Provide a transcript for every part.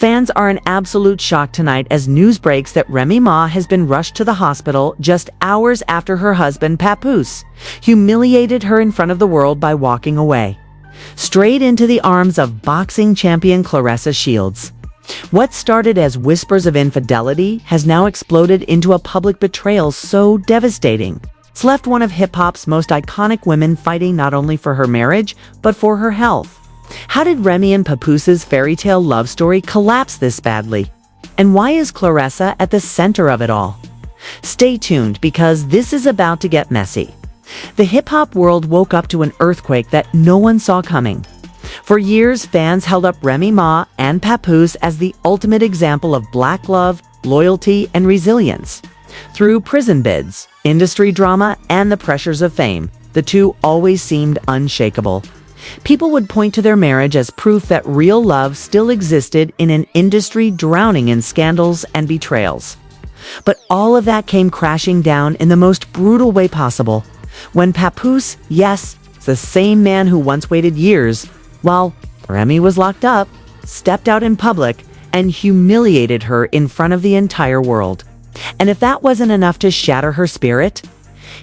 Fans are in absolute shock tonight as news breaks that Remy Ma has been rushed to the hospital just hours after her husband Papoose humiliated her in front of the world by walking away, straight into the arms of boxing champion Claressa Shields. What started as whispers of infidelity has now exploded into a public betrayal so devastating. It's left one of hip-hop's most iconic women fighting not only for her marriage, but for her health. How did Remy and Papoose's fairy tale love story collapse this badly? And why is Claressa at the center of it all? Stay tuned because this is about to get messy. The hip-hop world woke up to an earthquake that no one saw coming. For years, fans held up Remy Ma and Papoose as the ultimate example of black love, loyalty, and resilience. Through prison bids, industry drama, and the pressures of fame, the two always seemed unshakable. People would point to their marriage as proof that real love still existed in an industry drowning in scandals and betrayals. But all of that came crashing down in the most brutal way possible, when Papoose, yes, the same man who once waited years, while Remy was locked up, stepped out in public and humiliated her in front of the entire world. And if that wasn't enough to shatter her spirit,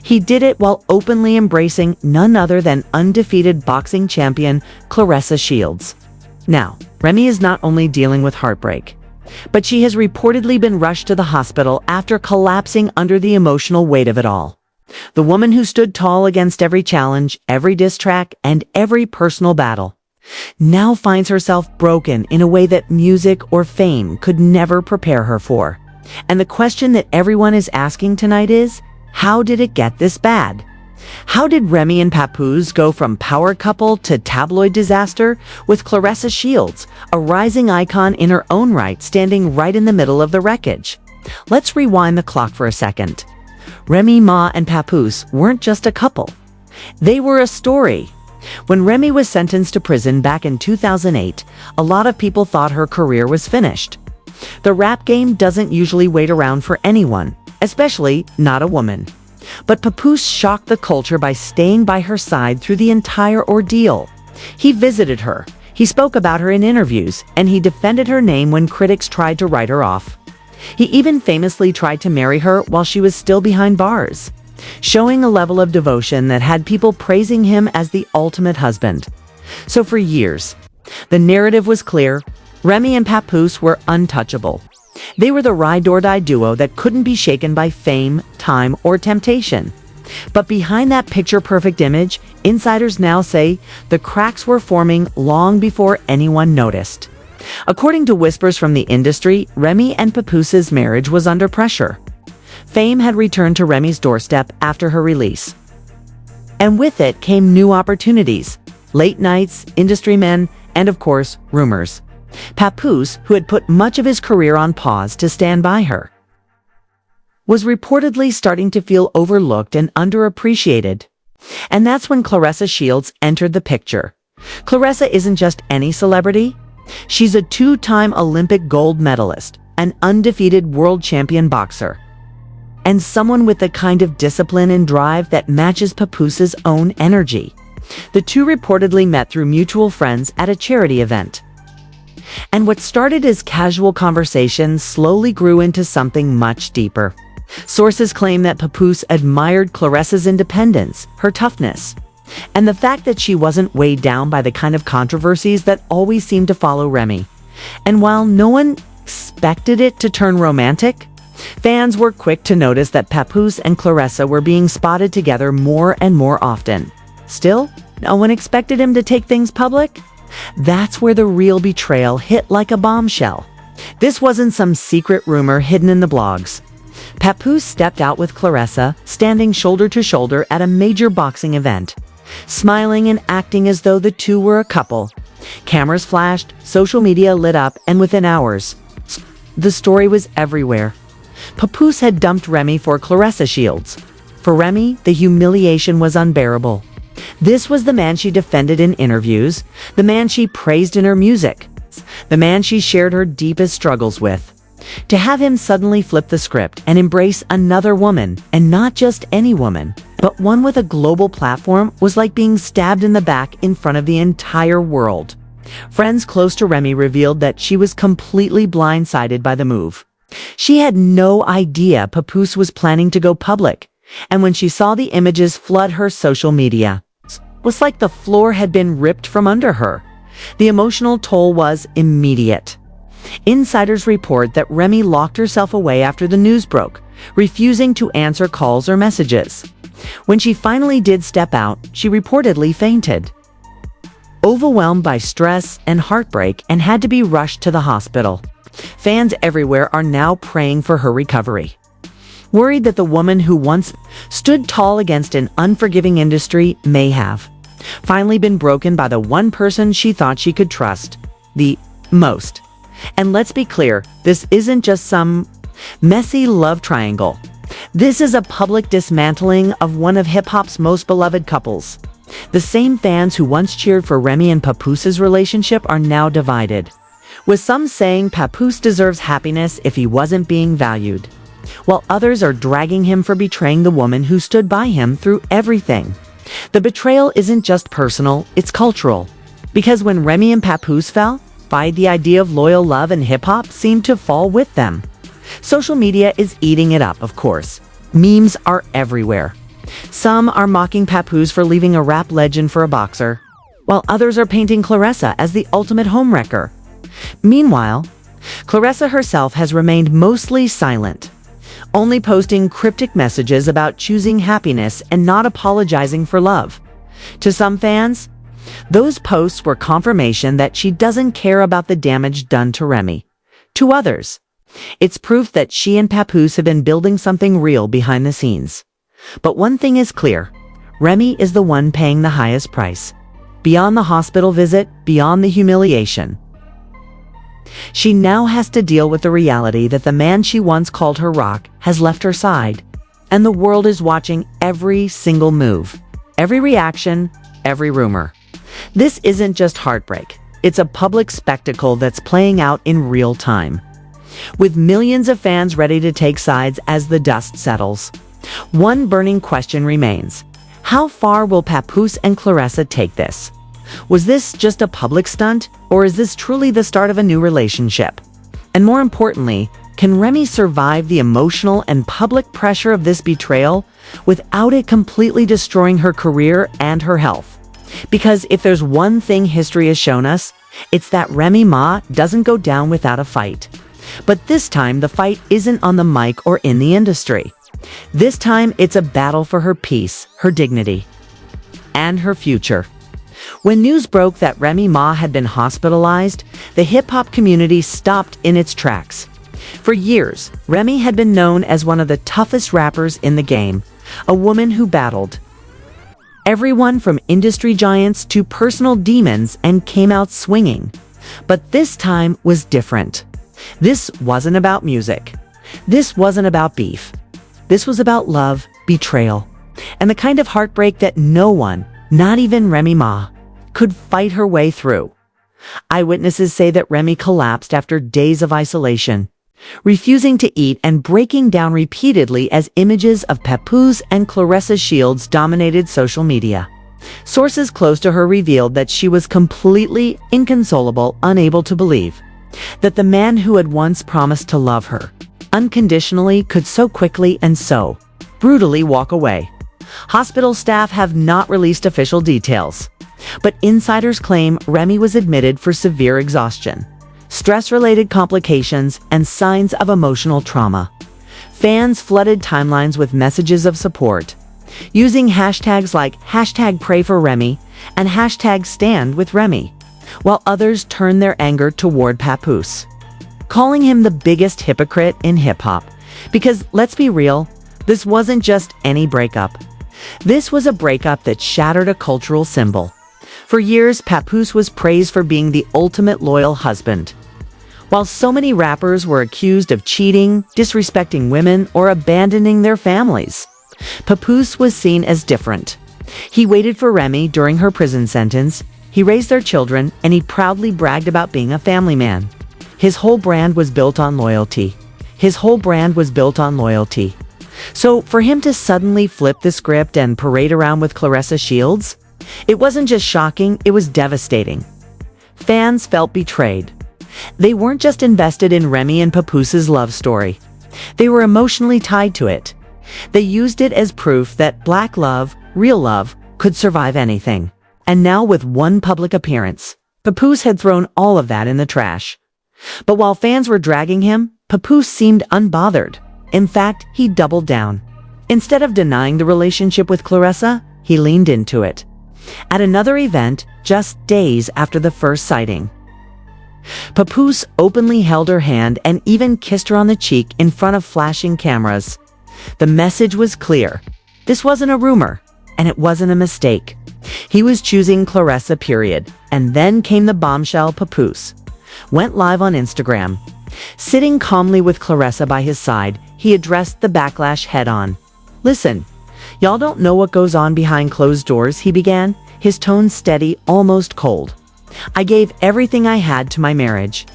he did it while openly embracing none other than undefeated boxing champion Claressa Shields. Now, Remy is not only dealing with heartbreak, but she has reportedly been rushed to the hospital after collapsing under the emotional weight of it all. The woman who stood tall against every challenge, every diss track, and every personal battle, now finds herself broken in a way that music or fame could never prepare her for. And the question that everyone is asking tonight is, how did it get this bad? How did Remy and Papoose go from power couple to tabloid disaster, with Claressa Shields, a rising icon in her own right, standing right in the middle of the wreckage? Let's rewind the clock for a second. Remy Ma and Papoose weren't just a couple. They were a story. When Remy was sentenced to prison back in 2008, a lot of people thought her career was finished. The rap game doesn't usually wait around for anyone, especially not a woman. But Papoose shocked the culture by staying by her side through the entire ordeal. He visited her, he spoke about her in interviews, and he defended her name when critics tried to write her off. He even famously tried to marry her while she was still behind bars, showing a level of devotion that had people praising him as the ultimate husband. So for years, the narrative was clear. Remy and Papoose were untouchable. They were the ride-or-die duo that couldn't be shaken by fame, time, or temptation. But behind that picture-perfect image, insiders now say the cracks were forming long before anyone noticed. According to whispers from the industry, Remy and Papoose's marriage was under pressure. Fame had returned to Remy's doorstep after her release. And with it came new opportunities, late nights, industry men, and of course, rumors. Papoose, who had put much of his career on pause to stand by her, was reportedly starting to feel overlooked and underappreciated. And that's when Claressa Shields entered the picture. Claressa isn't just any celebrity. She's a two-time Olympic gold medalist, an undefeated world champion boxer, and someone with the kind of discipline and drive that matches Papoose's own energy. The two reportedly met through mutual friends at a charity event. And what started as casual conversations slowly grew into something much deeper. Sources claim that Papoose admired Claressa's independence, her toughness, and the fact that she wasn't weighed down by the kind of controversies that always seemed to follow Remy. And while no one expected it to turn romantic, fans were quick to notice that Papoose and Claressa were being spotted together more and more often. Still, no one expected him to take things public. That's where the real betrayal hit like a bombshell. This wasn't some secret rumor hidden in the blogs. Papoose stepped out with Claressa, standing shoulder to shoulder at a major boxing event, smiling and acting as though the two were a couple. Cameras flashed, social media lit up, and within hours, the story was everywhere. Papoose had dumped Remy for Claressa Shields. For Remy, the humiliation was unbearable. This was the man she defended in interviews, the man she praised in her music, the man she shared her deepest struggles with. To have him suddenly flip the script and embrace another woman, and not just any woman, but one with a global platform, was like being stabbed in the back in front of the entire world. Friends close to Remy revealed that she was completely blindsided by the move. She had no idea Papoose was planning to go public, and when she saw the images flood her social media, it was like the floor had been ripped from under her. The emotional toll was immediate. Insiders report that Remy locked herself away after the news broke, refusing to answer calls or messages. When she finally did step out, she reportedly fainted, overwhelmed by stress and heartbreak, and had to be rushed to the hospital. Fans everywhere are now praying for her recovery, worried that the woman who once stood tall against an unforgiving industry may have finally been broken by the one person she thought she could trust the most. And let's be clear, this isn't just some messy love triangle. This is a public dismantling of one of hip-hop's most beloved couples. The same fans who once cheered for Remy and Papoose's relationship are now divided, with some saying Papoose deserves happiness if he wasn't being valued, while others are dragging him for betraying the woman who stood by him through everything. The betrayal isn't just personal, it's cultural. Because when Remy and Papoose fell, the idea of loyal love and hip-hop seemed to fall with them. Social media is eating it up, of course. Memes are everywhere. Some are mocking Papoose for leaving a rap legend for a boxer, while others are painting Claressa as the ultimate homewrecker. Meanwhile, Claressa herself has remained mostly silent, only posting cryptic messages about choosing happiness and not apologizing for love. To some fans, those posts were confirmation that she doesn't care about the damage done to Remy. To others, it's proof that she and Papoose have been building something real behind the scenes. But one thing is clear, Remy is the one paying the highest price. Beyond the hospital visit, beyond the humiliation, she now has to deal with the reality that the man she once called her rock has left her side, and the world is watching every single move, every reaction, every rumor. This isn't just heartbreak, it's a public spectacle that's playing out in real time, with millions of fans ready to take sides as the dust settles. One burning question remains: how far will Papoose and Claressa take this? Was this just a public stunt, or is this truly the start of a new relationship? And more importantly, can Remy survive the emotional and public pressure of this betrayal without it completely destroying her career and her health? Because if there's one thing history has shown us, it's that Remy Ma doesn't go down without a fight. But this time, the fight isn't on the mic or in the industry. This time, it's a battle for her peace, her dignity, and her future. When news broke that Remy Ma had been hospitalized, the hip-hop community stopped in its tracks. For years, Remy had been known as one of the toughest rappers in the game, a woman who battled everyone from industry giants to personal demons and came out swinging. But this time was different. This wasn't about music. This wasn't about beef. This was about love, betrayal, and the kind of heartbreak that no one, not even Remy Ma, could fight her way through. Eyewitnesses say that Remy collapsed after days of isolation, refusing to eat and breaking down repeatedly as images of Papoose and Claressa Shields dominated social media. Sources close to her revealed that she was completely inconsolable, unable to believe that the man who had once promised to love her unconditionally could so quickly and so brutally walk away. Hospital staff have not released official details, but insiders claim Remy was admitted for severe exhaustion, stress-related complications, and signs of emotional trauma. Fans flooded timelines with messages of support, using hashtags like #PrayForRemy and #StandWithRemy, while others turned their anger toward Papoose, calling him the biggest hypocrite in hip-hop. Because, let's be real, this wasn't just any breakup. This was a breakup that shattered a cultural symbol. For years, Papoose was praised for being the ultimate loyal husband, while so many rappers were accused of cheating, disrespecting women, or abandoning their families. Papoose was seen as different. He waited for Remy during her prison sentence, he raised their children, and he proudly bragged about being a family man. His whole brand was built on loyalty. So for him to suddenly flip the script and parade around with Claressa Shields, it wasn't just shocking, it was devastating. Fans felt betrayed. They weren't just invested in Remy and Papoose's love story. They were emotionally tied to it. They used it as proof that black love, real love, could survive anything. And now with one public appearance, Papoose had thrown all of that in the trash. But while fans were dragging him, Papoose seemed unbothered. In fact, he doubled down. Instead of denying the relationship with Claressa, he leaned into it. At another event, just days after the first sighting, Papoose openly held her hand and even kissed her on the cheek in front of flashing cameras. The message was clear. This wasn't a rumor, and it wasn't a mistake. He was choosing Claressa, period. And then came the bombshell. Papoose went live on Instagram. Sitting calmly with Claressa by his side, he addressed the backlash head-on. "Listen, y'all don't know what goes on behind closed doors," he began, his tone steady, almost cold. "I gave everything I had to my marriage.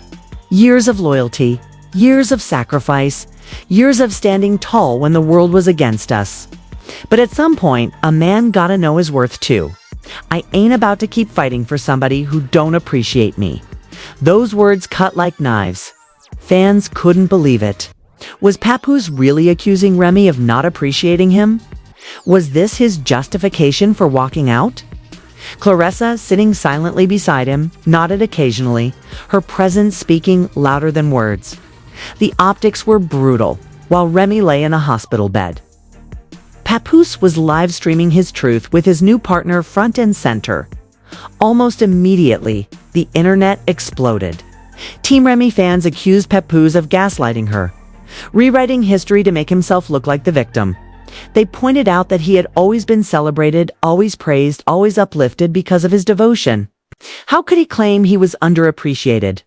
Years of loyalty, years of sacrifice, years of standing tall when the world was against us. But at some point, a man gotta know his worth too. I ain't about to keep fighting for somebody who don't appreciate me." Those words cut like knives. Fans couldn't believe it. Was Papoose really accusing Remy of not appreciating him? Was this his justification for walking out? Claressa, sitting silently beside him, nodded occasionally, her presence speaking louder than words. The optics were brutal, while Remy lay in a hospital bed. Papoose was live streaming his truth with his new partner front and center. Almost immediately, the internet exploded. Team Remy fans accused Papoose of gaslighting her, rewriting history to make himself look like the victim. They pointed out that he had always been celebrated, always praised, always uplifted because of his devotion. How could he claim he was underappreciated?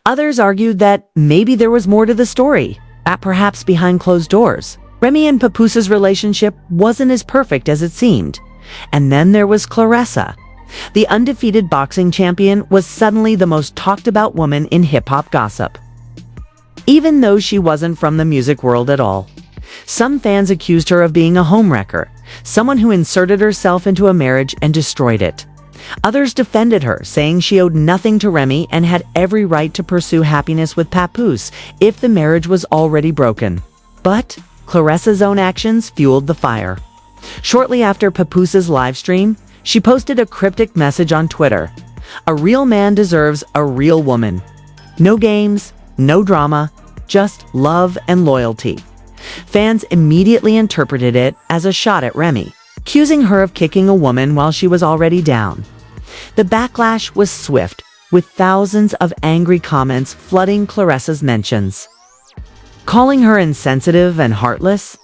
Others argued that maybe there was more to the story, that perhaps behind closed doors, Remy and Papoose's relationship wasn't as perfect as it seemed. And then there was Claressa. The undefeated boxing champion was suddenly the most talked about woman in hip-hop gossip, even though she wasn't from the music world at all. Some fans accused her of being a homewrecker, someone who inserted herself into a marriage and destroyed it. Others defended her, saying she owed nothing to Remy and had every right to pursue happiness with Papoose if the marriage was already broken. But Claressa's own actions fueled the fire. Shortly after Papoose's live stream, she posted a cryptic message on Twitter. "A real man deserves a real woman. No games, no drama, just love and loyalty." Fans immediately interpreted it as a shot at Remy, accusing her of kicking a woman while she was already down. The backlash was swift, with thousands of angry comments flooding Claressa's mentions, calling her insensitive and heartless.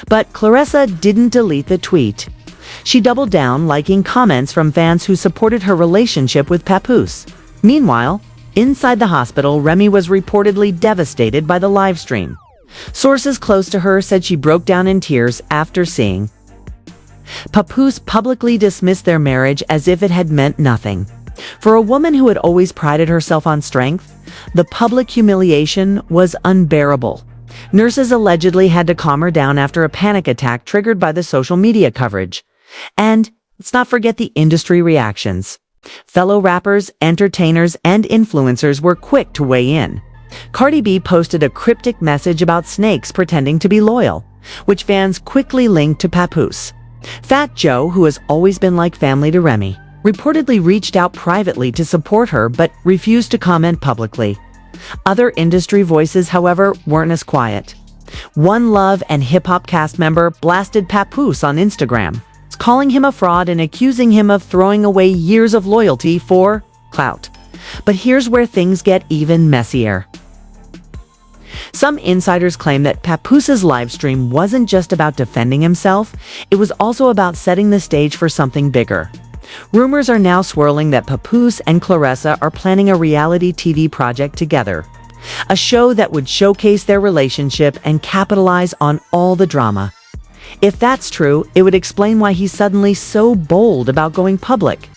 But Claressa didn't delete the tweet. She doubled down, liking comments from fans who supported her relationship with Papoose. Meanwhile, inside the hospital, Remy was reportedly devastated by the live stream. Sources close to her said she broke down in tears after seeing Papoose publicly dismiss their marriage as if it had meant nothing. For a woman who had always prided herself on strength, the public humiliation was unbearable. Nurses allegedly had to calm her down after a panic attack triggered by the social media coverage. And let's not forget the industry reactions. Fellow rappers, entertainers, and influencers were quick to weigh in. Cardi B posted a cryptic message about snakes pretending to be loyal, which fans quickly linked to Papoose. Fat Joe, who has always been like family to Remy, reportedly reached out privately to support her but refused to comment publicly. Other industry voices, however, weren't as quiet. One Love and hip-hop cast member blasted Papoose on Instagram, calling him a fraud and accusing him of throwing away years of loyalty for clout. But here's where things get even messier. Some insiders claim that Papoose's livestream wasn't just about defending himself, it was also about setting the stage for something bigger. Rumors are now swirling that Papoose and Claressa are planning a reality TV project together, a show that would showcase their relationship and capitalize on all the drama. If that's true, it would explain why he's suddenly so bold about going public.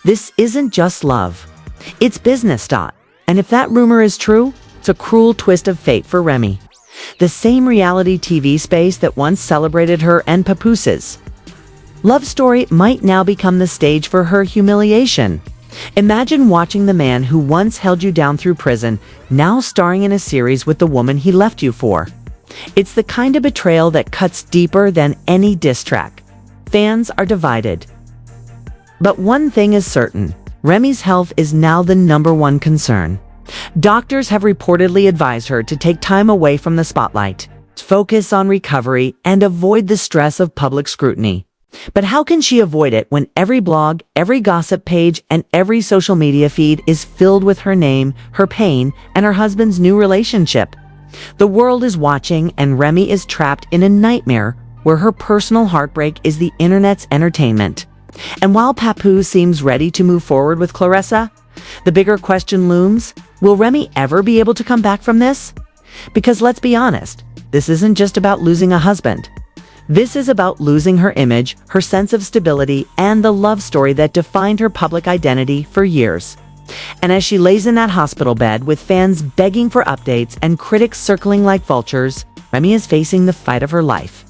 This isn't just love. It's business. And if that rumor is true, it's a cruel twist of fate for Remy. The same reality TV space that once celebrated her and Papoose's love story might now become the stage for her humiliation. Imagine watching the man who once held you down through prison now starring in a series with the woman he left you for. It's the kind of betrayal that cuts deeper than any diss track. Fans are divided. But one thing is certain, Remy's health is now the #1 concern. Doctors have reportedly advised her to take time away from the spotlight, focus on recovery, and avoid the stress of public scrutiny. But how can she avoid it when every blog, every gossip page, and every social media feed is filled with her name, her pain, and her husband's new relationship? The world is watching, and Remy is trapped in a nightmare where her personal heartbreak is the internet's entertainment. And while Papoose seems ready to move forward with Claressa, the bigger question looms, will Remy ever be able to come back from this? Because let's be honest, this isn't just about losing a husband. This is about losing her image, her sense of stability, and the love story that defined her public identity for years. And as she lays in that hospital bed with fans begging for updates and critics circling like vultures, Remy is facing the fight of her life.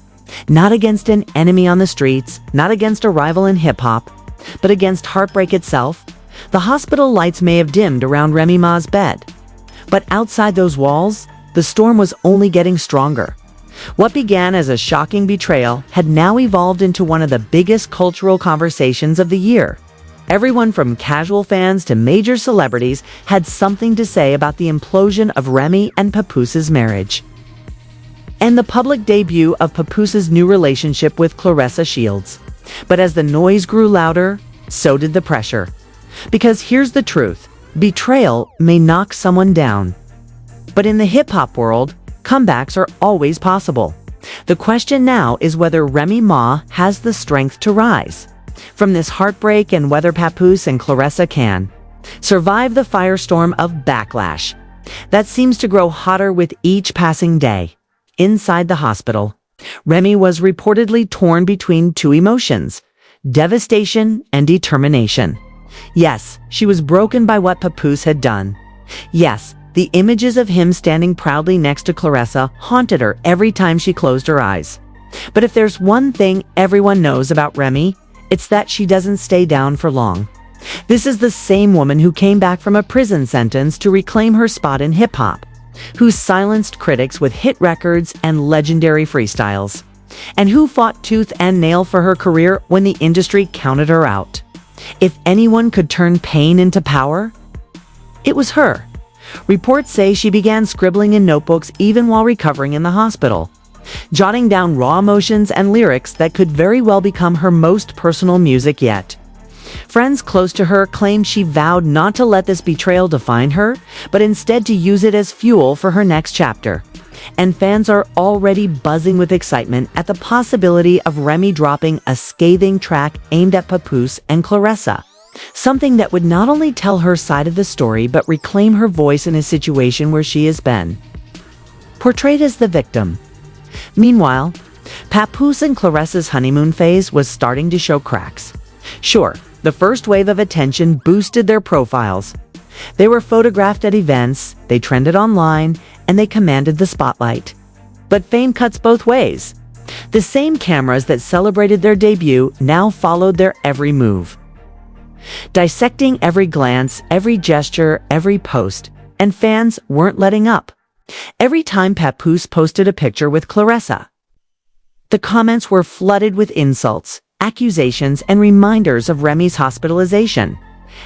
Not against an enemy on the streets, not against a rival in hip-hop, but against heartbreak itself. The hospital lights may have dimmed around Remy Ma's bed, but outside those walls, the storm was only getting stronger. What began as a shocking betrayal had now evolved into one of the biggest cultural conversations of the year. Everyone from casual fans to major celebrities had something to say about the implosion of Remy and Papoose's marriage, and the public debut of Papoose's new relationship with Claressa Shields. But as the noise grew louder, so did the pressure. Because here's the truth, betrayal may knock someone down. But in the hip-hop world, comebacks are always possible. The question now is whether Remy Ma has the strength to rise from this heartbreak and whether Papoose and Claressa can survive the firestorm of backlash that seems to grow hotter with each passing day. Inside the hospital, Remy was reportedly torn between two emotions, devastation and determination. Yes, she was broken by what Papoose had done. Yes, the images of him standing proudly next to Claressa haunted her every time she closed her eyes. But if there's one thing everyone knows about Remy, it's that she doesn't stay down for long. This is the same woman who came back from a prison sentence to reclaim her spot in hip-hop, who silenced critics with hit records and legendary freestyles, and who fought tooth and nail for her career when the industry counted her out. If anyone could turn pain into power, it was her. Reports say she began scribbling in notebooks even while recovering in the hospital, jotting down raw emotions and lyrics that could very well become her most personal music yet. Friends close to her claim she vowed not to let this betrayal define her, but instead to use it as fuel for her next chapter. And fans are already buzzing with excitement at the possibility of Remy dropping a scathing track aimed at Papoose and Claressa. Something that would not only tell her side of the story, but reclaim her voice in a situation where she has been portrayed as the victim. Meanwhile, Papoose and Claressa's honeymoon phase was starting to show cracks. Sure, the first wave of attention boosted their profiles. They were photographed at events, they trended online, and they commanded the spotlight. But fame cuts both ways. The same cameras that celebrated their debut now followed their every move, dissecting every glance, every gesture, every post, and fans weren't letting up. Every time Papoose posted a picture with Claressa, the comments were flooded with insults, accusations, and reminders of Remy's hospitalization.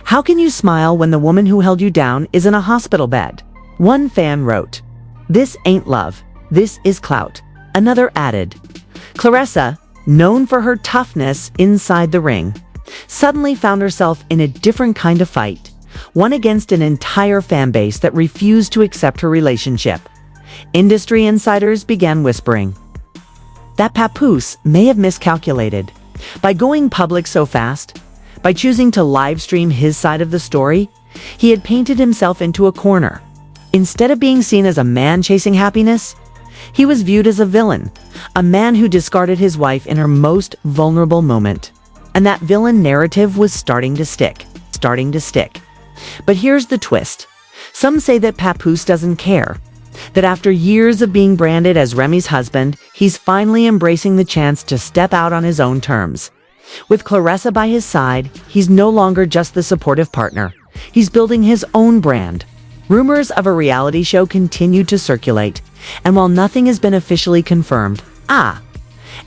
How can you smile when the woman who held you down is in a hospital bed? One fan wrote, "This ain't love, this is clout." Another added, Claressa, known for her toughness inside the ring, suddenly found herself in a different kind of fight, one against an entire fan base that refused to accept her relationship. Industry insiders began whispering that Papoose may have miscalculated. By going public so fast, by choosing to live stream his side of the story, he had painted himself into a corner. Instead of being seen as a man chasing happiness, he was viewed as a villain, a man who discarded his wife in her most vulnerable moment. And that villain narrative was starting to stick. But here's the twist. Some say that Papoose doesn't care, that after years of being branded as Remy's husband, he's finally embracing the chance to step out on his own terms. With Claressa by his side, he's no longer just the supportive partner. He's building his own brand. Rumors of a reality show continue to circulate, and while nothing has been officially confirmed,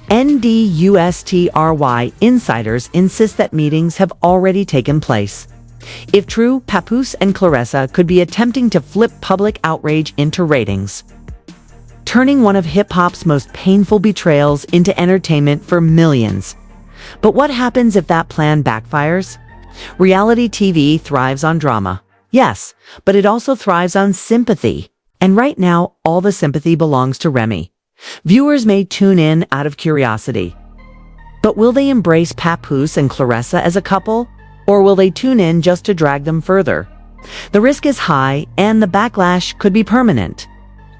NDUSTRY insiders insist that meetings have already taken place. If true, Papoose and Claressa could be attempting to flip public outrage into ratings, turning one of hip-hop's most painful betrayals into entertainment for millions. But what happens if that plan backfires? Reality TV thrives on drama. Yes, but it also thrives on sympathy. And right now, all the sympathy belongs to Remy. Viewers may tune in out of curiosity. But will they embrace Papoose and Claressa as a couple? Or will they tune in just to drag them further? The risk is high, and the backlash could be permanent.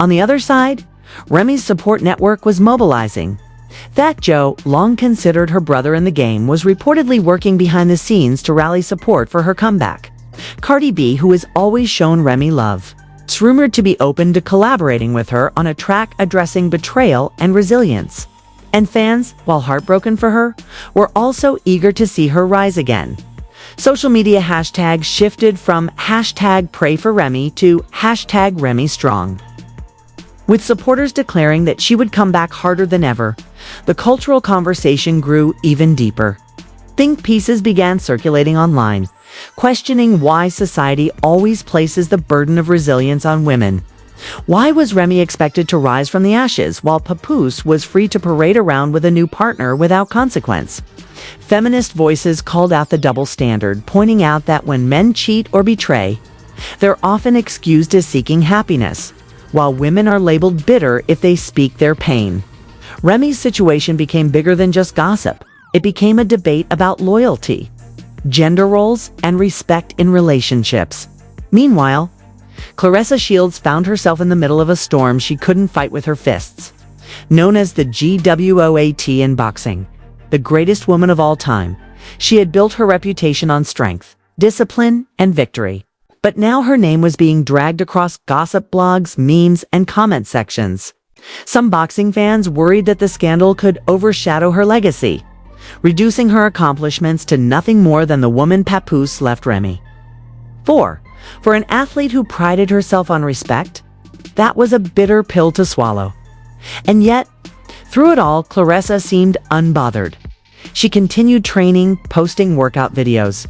On the other side, Remy's support network was mobilizing. Fat Joe, long considered her brother in the game, was reportedly working behind the scenes to rally support for her comeback. Cardi B, who has always shown Remy love, is rumored to be open to collaborating with her on a track addressing betrayal and resilience. And fans, while heartbroken for her, were also eager to see her rise again. Social media hashtags shifted from #PrayForRemy to #RemyStrong. With supporters declaring that she would come back harder than ever, the cultural conversation grew even deeper. Think pieces began circulating online, questioning why society always places the burden of resilience on women. Why was Remy expected to rise from the ashes while Papoose was free to parade around with a new partner without consequence? Feminist voices called out the double standard, pointing out that when men cheat or betray, they're often excused as seeking happiness, while women are labeled bitter if they speak their pain. Remy's situation became bigger than just gossip. It became a debate about loyalty, gender roles, and respect in relationships. Meanwhile, Claressa Shields found herself in the middle of a storm she couldn't fight with her fists. Known as the GWOAT in boxing, the greatest woman of all time, she had built her reputation on strength, discipline, and victory. But now her name was being dragged across gossip blogs, memes, and comment sections. Some boxing fans worried that the scandal could overshadow her legacy, reducing her accomplishments to nothing more than the woman Papoose left Remy. For an athlete who prided herself on respect, that was a bitter pill to swallow. And yet, through it all, Claressa seemed unbothered. She continued training, posting workout videos,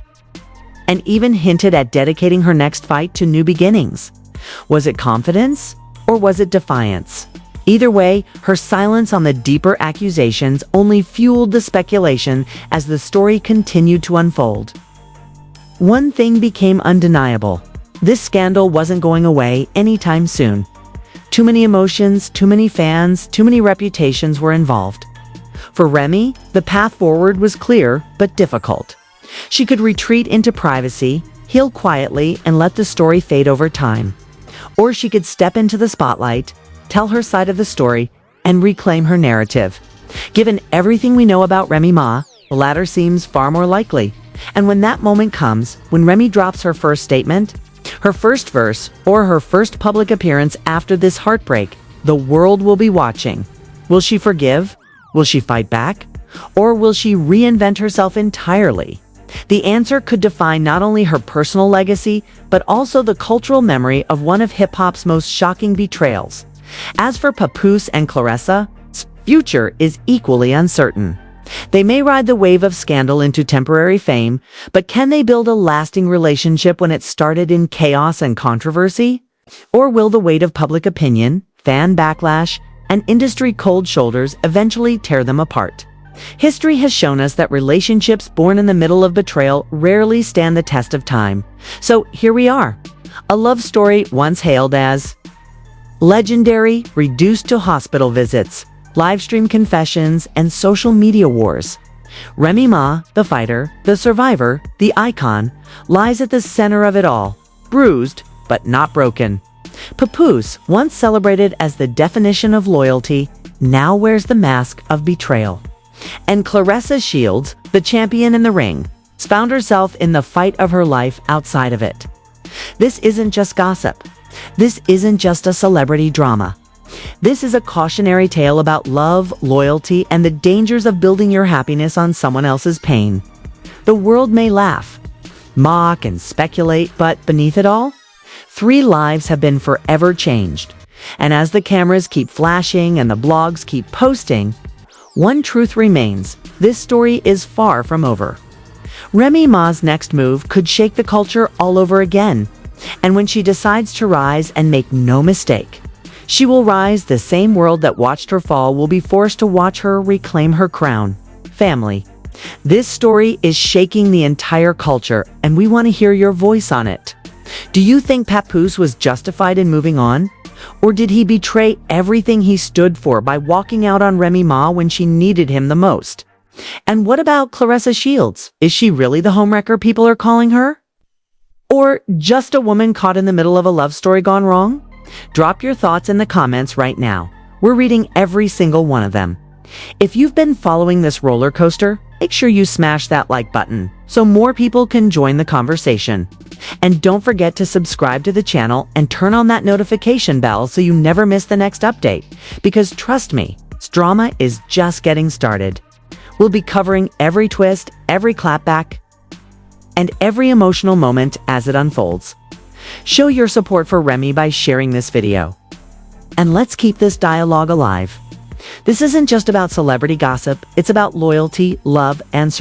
and even hinted at dedicating her next fight to new beginnings. Was it confidence, or was it defiance? Either way, her silence on the deeper accusations only fueled the speculation as the story continued to unfold. One thing became undeniable. This scandal wasn't going away anytime soon. Too many emotions, too many fans, too many reputations were involved. For Remy, the path forward was clear but difficult. She could retreat into privacy, heal quietly, and let the story fade over time. Or she could step into the spotlight, tell her side of the story, and reclaim her narrative. Given everything we know about Remy Ma, the latter seems far more likely. And when that moment comes, when Remy drops her first statement, her first verse, or her first public appearance after this heartbreak, the world will be watching. Will she forgive? Will she fight back? Or will she reinvent herself entirely? The answer could define not only her personal legacy, but also the cultural memory of one of hip-hop's most shocking betrayals. As for Papoose and Claressa's future is equally uncertain. They may ride the wave of scandal into temporary fame, but can they build a lasting relationship when it started in chaos and controversy? Or will the weight of public opinion, fan backlash, and industry cold shoulders eventually tear them apart? History has shown us that relationships born in the middle of betrayal rarely stand the test of time. So here we are, a love story once hailed as legendary, reduced to hospital visits, live stream confessions, and social media wars. Remy Ma, the fighter, the survivor, the icon, lies at the center of it all, bruised but not broken. Papoose, once celebrated as the definition of loyalty, now wears the mask of betrayal. And Claressa Shields, the champion in the ring, found herself in the fight of her life outside of it. This isn't just gossip. This isn't just a celebrity drama. This is a cautionary tale about love, loyalty, and the dangers of building your happiness on someone else's pain. The world may laugh, mock, and speculate, but beneath it all, 3 lives have been forever changed. And as the cameras keep flashing and the blogs keep posting, one truth remains: this story is far from over. Remy Ma's next move could shake the culture all over again. And when she decides to rise, and make no mistake, she will rise, the same world that watched her fall will be forced to watch her reclaim her crown. Family, this story is shaking the entire culture, and we want to hear your voice on it. Do you think Papoose was justified in moving on? Or did he betray everything he stood for by walking out on Remy Ma when she needed him the most? And what about Claressa Shields? Is she really the homewrecker people are calling her? Or just a woman caught in the middle of a love story gone wrong? Drop your thoughts in the comments right now. We're reading every single one of them. If you've been following this roller coaster, make sure you smash that like button so more people can join the conversation. And don't forget to subscribe to the channel and turn on that notification bell so you never miss the next update. Because trust me, drama is just getting started. We'll be covering every twist, every clapback, and every emotional moment as it unfolds. Show your support for Remy by sharing this video. And let's keep this dialogue alive. This isn't just about celebrity gossip, it's about loyalty, love, and survival.